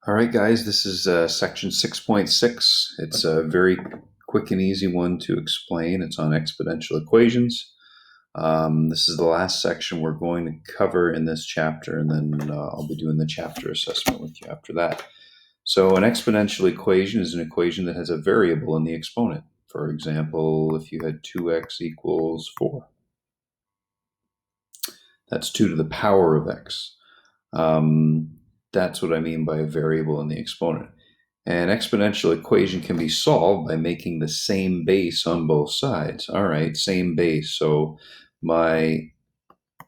All right, guys, this is section 6.6. It's a very quick and easy one to explain. It's on exponential equations. This is the last section we're going to cover in this chapter, and then I'll be doing the chapter assessment with you after that. So an exponential equation is an equation that has a variable in the exponent. For example, if you had 2x equals 4, that's 2 to the power of x. That's what I mean by a variable in the exponent. An exponential equation can be solved by making the same base on both sides. All right, same base. So my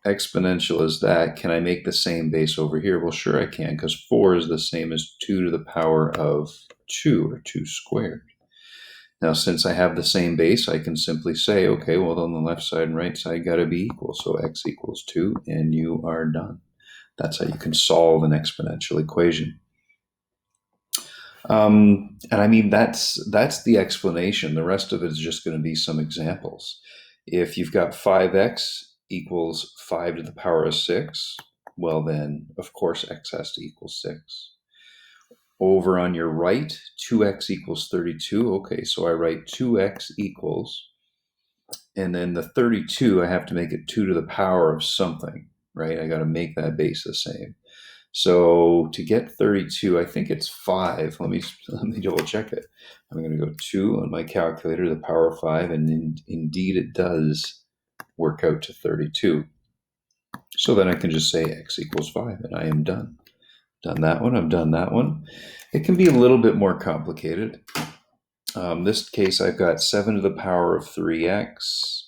exponential is that. Can I make the same base over here? Well, sure I can, because 4 is the same as 2 to the power of 2, or 2 squared. Now, since I have the same base, I can simply say, okay, well, then the left side and right side got to be equal. So x equals 2, and you are done. That's how you can solve an exponential equation. And I mean, that's the explanation. The rest of it is just going to be some examples. If you've got 5x equals 5 to the power of 6, well then, of course, x has to equal 6. Over on your right, 2x equals 32. Okay, so I write 2x equals, and then the 32, I have to make it 2 to the power of something, right? I got to make that base the same. So to get 32, I think it's 5. Let me double check it. I'm going to go 2 on my calculator to the power of 5, and indeed it does work out to 32. So then I can just say x equals 5, and I am done. Done that one. I've done that one. It can be a little bit more complicated. This case, I've got 7 to the power of 3x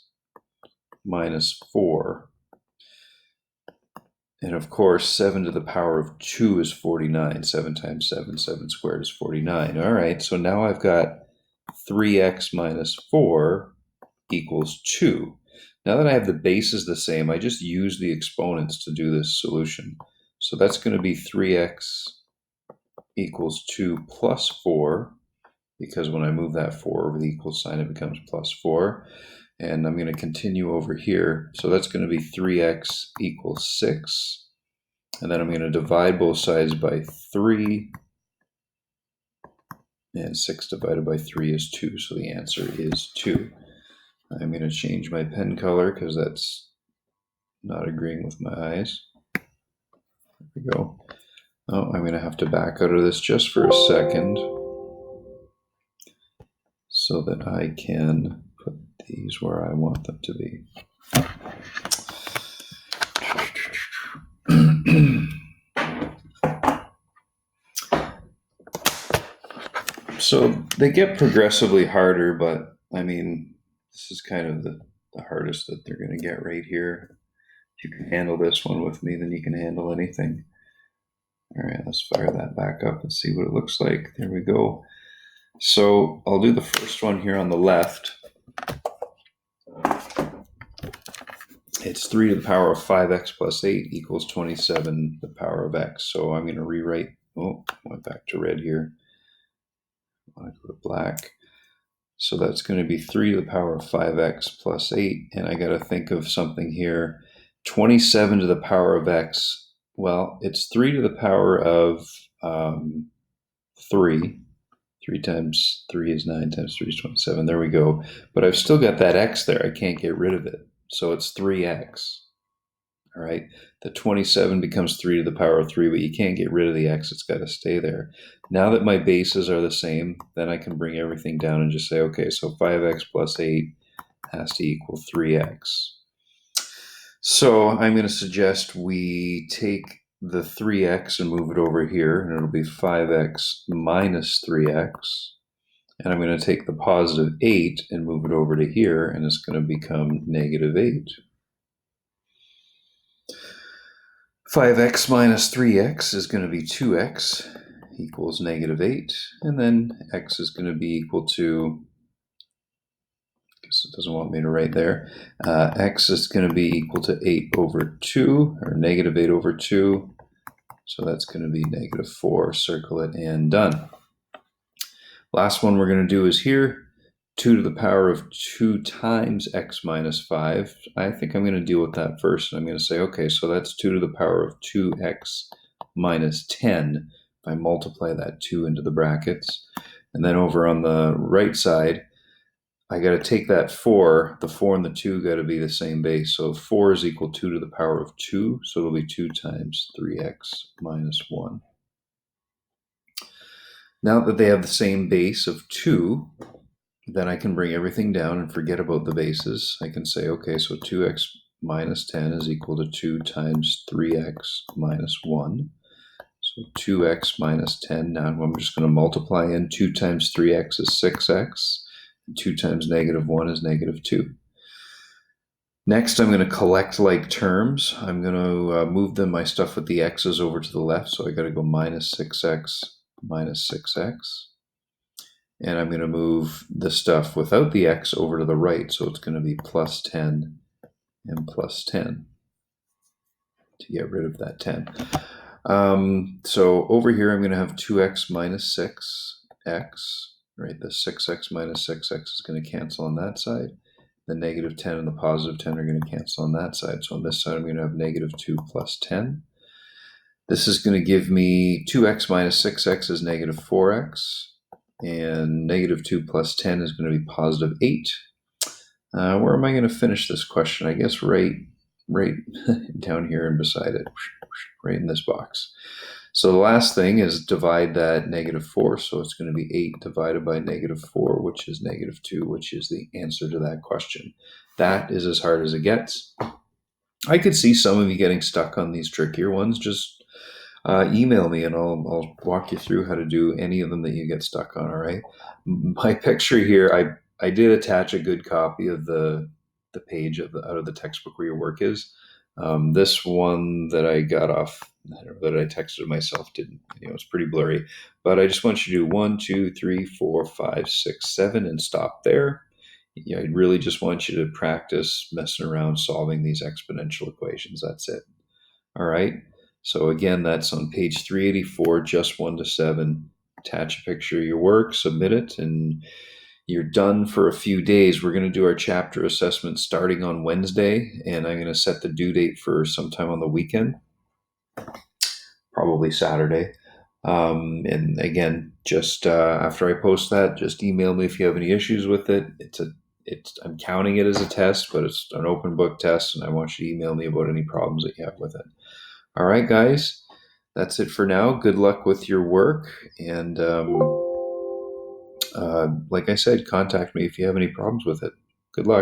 minus 4. And of course, 7 to the power of 2 is 49. 7 times 7, 7 squared is 49. All right, so now I've got 3x minus 4 equals 2. Now that I have the bases the same, I just use the exponents to do this solution. So that's going to be 3x equals 2 plus 4, because when I move that 4 over the equal sign, it becomes plus 4. And I'm going to continue over here. So that's going to be 3x equals 6. And then I'm going to divide both sides by 3. And 6 divided by 3 is 2. So the answer is 2. I'm going to change my pen color because that's not agreeing with my eyes. There we go. Oh, I'm going to have to back out of this just for a second so that I can put these where I want them to be. So they get progressively harder, but I mean, this is kind of the hardest that they're going to get right here. If you can handle this one with me, then you can handle anything. All right, let's fire that back up and see what it looks like. There we go. So I'll do the first one here on the left. It's 3 to the power of 5x plus 8 equals 27 to the power of x. So I'm going to rewrite, went back to red here. I want to go to black. So that's going to be 3 to the power of 5x plus 8. And I got to think of something here. 27 to the power of x. Well, it's 3 to the power of 3. 3 times 3 is 9 times 3 is 27. There we go. But I've still got that x there. I can't get rid of it. So it's 3x. All right. The 27 becomes 3 to the power of 3, but you can't get rid of the x. It's got to stay there. Now that my bases are the same, then I can bring everything down and just say, okay, so 5x plus 8 has to equal 3x. So I'm going to suggest we take the 3x and move it over here, and it'll be 5x minus 3x. And I'm going to take the positive 8 and move it over to here, and it's going to become negative 8. 5x minus 3x is going to be 2x equals negative 8. And then x is going to be equal to, I guess it doesn't want me to write there. X is going to be equal to 8 over 2, or negative 8 over 2. So that's going to be negative 4. Circle it and done. Last one we're going to do is here. 2 to the power of 2 times x minus 5. I think I'm going to deal with that first. And I'm going to say, okay, so that's 2 to the power of 2x minus 10, I multiply that 2 into the brackets. And then over on the right side, I got to take that 4. The 4 and the 2 got to be the same base. So 4 is equal to 2 to the power of 2. So it'll be 2 times 3x minus 1. Now that they have the same base of 2, then I can bring everything down and forget about the bases. I can say, okay, so 2x minus 10 is equal to 2 times 3x minus 1. So 2x minus 10. Now I'm just going to multiply in. 2 times 3x is 6x. 2 times negative 1 is negative 2. Next, I'm going to collect like terms. I'm going to move my stuff with the x's over to the left. So I got to go minus 6x minus 6x. And I'm going to move the stuff without the x over to the right. So it's going to be plus 10 and plus 10 to get rid of that 10. So over here, I'm going to have 2x minus 6x, right? The 6x minus 6x is going to cancel on that side. The negative 10 and the positive 10 are going to cancel on that side. So on this side, I'm going to have negative 2 plus 10. This is going to give me 2x minus 6x is negative 4x. And negative 2 plus 10 is going to be positive 8. Where am I going to finish this question? I guess right down here and beside it, right in this box. So the last thing is divide that negative 4. So it's going to be 8 divided by negative 4, which is negative 2, which is the answer to that question. That is as hard as it gets. I could see some of you getting stuck on these trickier ones. Just email me and I'll walk you through how to do any of them that you get stuck on, all right? My picture here, I did attach a good copy of the page out of the textbook where your work is. This one that I got off, that I texted myself, didn't, it's pretty blurry. But I just want you to do 1, 2, 3, 4, 5, 6, 7 and stop there. I really just want you to practice messing around solving these exponential equations. That's it. All right. So again, that's on page 384, just 1 to 7. Attach a picture of your work, submit it, and you're done for a few days. We're going to do our chapter assessment starting on Wednesday, and I'm going to set the due date for sometime on the weekend, probably Saturday. And again, just after I post that, just email me if you have any issues with it. I'm counting it as a test, but it's an open book test, and I want you to email me about any problems that you have with it. All right, guys, that's it for now. Good luck with your work, and like I said, contact me if you have any problems with it. Good luck.